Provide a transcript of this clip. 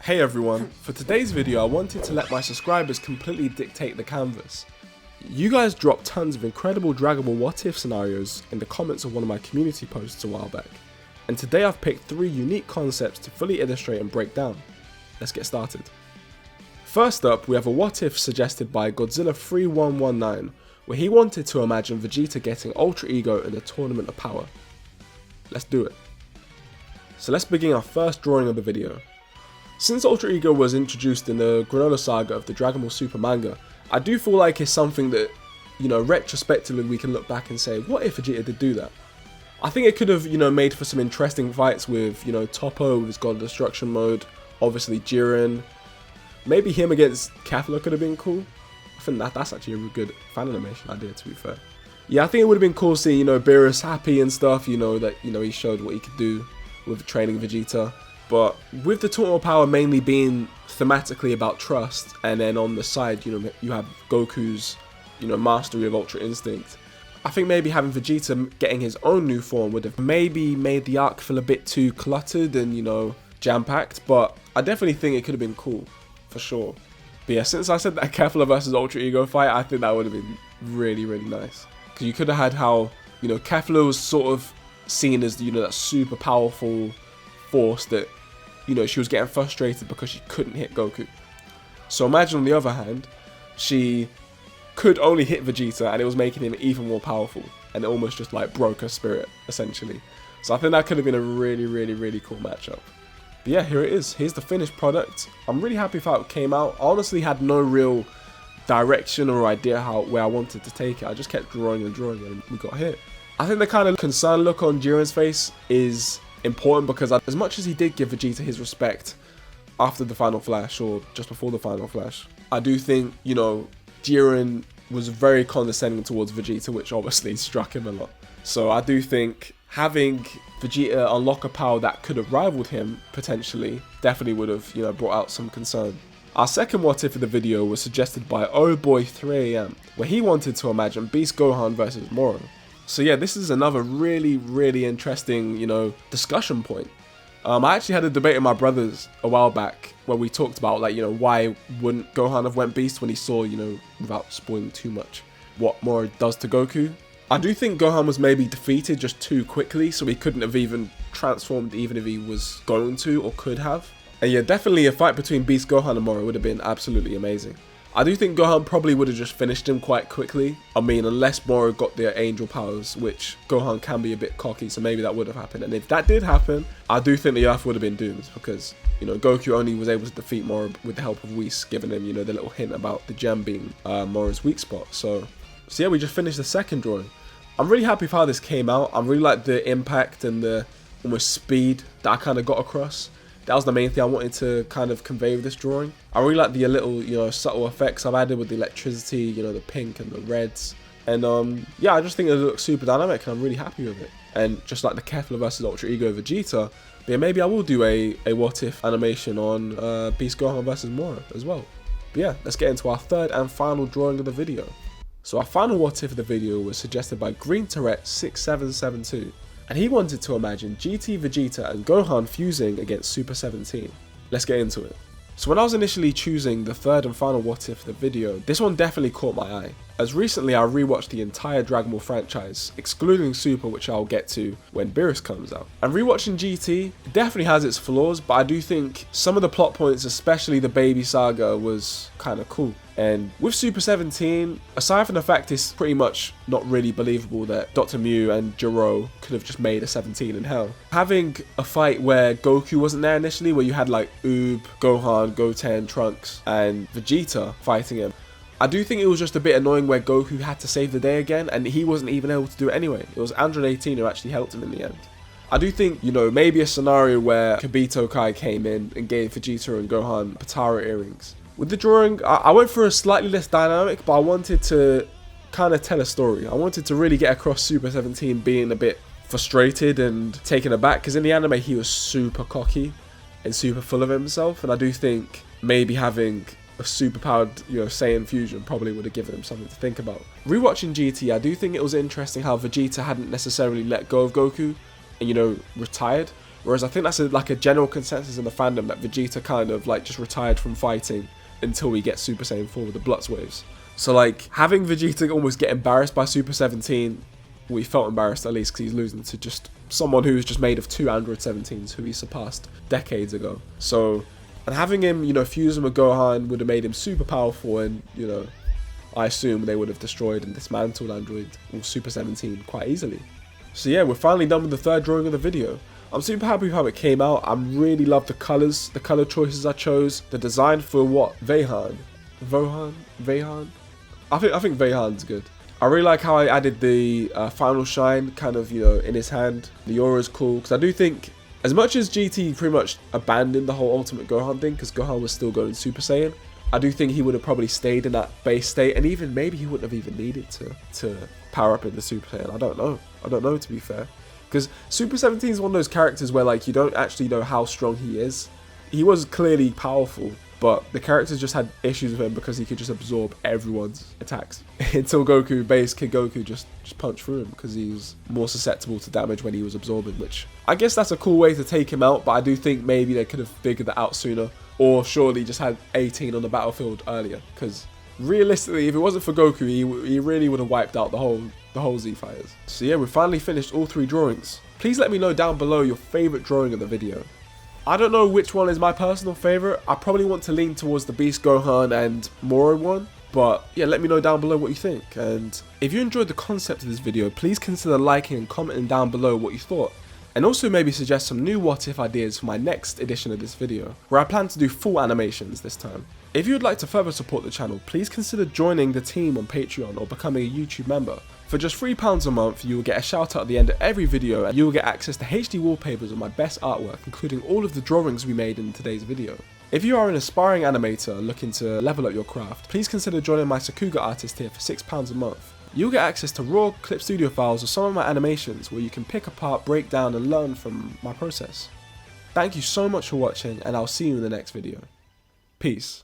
Hey everyone, for today's video I wanted to let my subscribers completely dictate the canvas. You guys dropped tons of incredible Dragon Ball what if scenarios in the comments of one of my community posts a while back, and today I've picked 3 unique concepts to fully illustrate and break down. Let's get started. First up, we have a what if suggested by Godzilla3119, where he wanted to imagine Vegeta getting Ultra Ego in the Tournament of Power. Let's do it. So let's begin our first drawing of the video. Since Ultra Ego was introduced in the Granola saga of the Dragon Ball Super manga, I do feel like it's something that, retrospectively we can look back and say, what if Vegeta did do that? I think it could have, made for some interesting fights with, Toppo with his God of Destruction mode, obviously Jiren. Maybe him against Kefla could have been cool. I think that's actually a really good fan animation idea, to be fair. Yeah, I think it would have been cool seeing, Beerus happy and stuff, that, he showed what he could do with training Vegeta. But with the Tournament of Power mainly being thematically about trust, and then on the side, you have Goku's, mastery of Ultra Instinct, I think maybe having Vegeta getting his own new form would have maybe made the arc feel a bit too cluttered and, jam-packed, but I definitely think it could have been cool, for sure. But yeah, since I said that Kefla versus Ultra Ego fight, I think that would have been really, really nice. Because you could have had how, Kefla was sort of seen as, that super powerful force that, she was getting frustrated because she couldn't hit Goku. So imagine on the other hand, she could only hit Vegeta and it was making him even more powerful, and it almost just like broke her spirit, essentially. So I think that could have been a really, really, really cool matchup. But yeah, here it is. Here's the finished product. I'm really happy with how it came out. I honestly had no real direction or idea where I wanted to take it. I just kept drawing and drawing and we got here. I think the kind of concerned look on Jiren's face is important because as much as he did give Vegeta his respect after the final flash or just before the final flash, I do think, Jiren was very condescending towards Vegeta, which obviously struck him a lot. So I do think having Vegeta unlock a power that could have rivaled him, potentially, definitely would have, brought out some concern. Our second what if of the video was suggested by Oh Boy 3am, where he wanted to imagine Beast Gohan versus Moro. So yeah, this is another really, really interesting, discussion point. I actually had a debate with my brothers a while back where we talked about, why wouldn't Gohan have went Beast when he saw, without spoiling too much, what Moro does to Goku. I do think Gohan was maybe defeated just too quickly, so he couldn't have even transformed even if he was going to or could have. And yeah, definitely a fight between Beast Gohan and Moro would have been absolutely amazing. I do think Gohan probably would have just finished him quite quickly. I mean, unless Moro got their angel powers, which Gohan can be a bit cocky, so maybe that would have happened. And if that did happen, I do think the Earth would have been doomed because, Goku only was able to defeat Moro with the help of Whis, giving him, the little hint about the gem being Moro's weak spot. So yeah, we just finished the second drawing. I'm really happy with how this came out. I really like the impact and the almost speed that I kind of got across. That was the main thing I wanted to kind of convey with this drawing. I really like the little, subtle effects I've added with the electricity, the pink and the reds. And yeah, I just think it looks super dynamic and I'm really happy with it. And just like the Kefla versus Ultra Ego Vegeta, yeah, maybe I will do a what if animation on Beast Gohan versus Moro as well. But yeah, let's get into our third and final drawing of the video. So our final what if of the video was suggested by Green Tourette 6772. And he wanted to imagine GT Vegeta and Gohan fusing against Super 17. Let's get into it. So when I was initially choosing the third and final what if of the video, this one definitely caught my eye, as recently I rewatched the entire Dragon Ball franchise, excluding Super, which I'll get to when Beerus comes out. And rewatching GT definitely has its flaws, but I do think some of the plot points, especially the baby saga, was kind of cool. And with Super 17, aside from the fact it's pretty much not really believable that Dr. Mew and Jiro could have just made a 17 in hell, having a fight where Goku wasn't there initially, where you had like Oob, Gohan, Goten, Trunks, and Vegeta fighting him, I do think it was just a bit annoying where Goku had to save the day again, and he wasn't even able to do it anyway. It was Android 18 who actually helped him in the end. I do think, maybe a scenario where Kibito Kai came in and gave Vegeta and Gohan Potara earrings. With the drawing, I went for a slightly less dynamic, but I wanted to kind of tell a story. I wanted to really get across Super 17 being a bit frustrated and taken aback, because in the anime he was super cocky and super full of himself, and I do think maybe having a super powered, Saiyan fusion probably would have given him something to think about. Rewatching GT, I do think it was interesting how Vegeta hadn't necessarily let go of Goku and, retired. Whereas I think that's like a general consensus in the fandom that Vegeta kind of like just retired from fighting until we get Super Saiyan 4 with the Blutz waves. So like having Vegeta almost get embarrassed by Super 17, we felt embarrassed at least because he's losing to just someone who's just made of 2 Android 17s who he surpassed decades ago. So, and having him, you know, fuse him with Gohan would have made him super powerful, and, you know, I assume they would have destroyed and dismantled Android or Super 17 quite easily. So yeah, we're finally done with the third drawing of the video. I'm super happy with how it came out. I really love the colours, the colour choices I chose, the design for what? Vehan? I think Vehan's good. I really like how I added the final shine kind of, you know, in his hand. The aura's cool, because I do think, as much as GT pretty much abandoned the whole Ultimate Gohan thing, because Gohan was still going Super Saiyan, I do think he would have probably stayed in that base state, and even maybe he wouldn't have even needed to power up into Super Saiyan. I don't know, to be fair. Because Super 17 is one of those characters where like you don't actually know how strong he is. He was clearly powerful, but the characters just had issues with him because he could just absorb everyone's attacks. Until Goku, base Kid Goku, just punched through him because he was more susceptible to damage when he was absorbing, which I guess that's a cool way to take him out, but I do think maybe they could have figured that out sooner, or surely just had 18 on the battlefield earlier, because realistically, if it wasn't for Goku, he really would have wiped out the whole Z fighters. So yeah, we've finally finished all 3 drawings. Please let me know down below your favourite drawing of the video. I don't know which one is my personal favourite. I probably want to lean towards the Beast Gohan and Moro one, but yeah, let me know down below what you think. And if you enjoyed the concept of this video, please consider liking and commenting down below what you thought. And also maybe suggest some new what if ideas for my next edition of this video, where I plan to do full animations this time. If you would like to further support the channel, please consider joining the team on Patreon or becoming a YouTube member. For just £3 a month, you will get a shout out at the end of every video, and you will get access to HD wallpapers of my best artwork, including all of the drawings we made in today's video. If you are an aspiring animator looking to level up your craft, please consider joining my Sakuga artist tier for £6 a month. You'll get access to raw clip studio files of some of my animations where you can pick apart, break down and learn from my process. Thank you so much for watching, and I'll see you in the next video. Peace.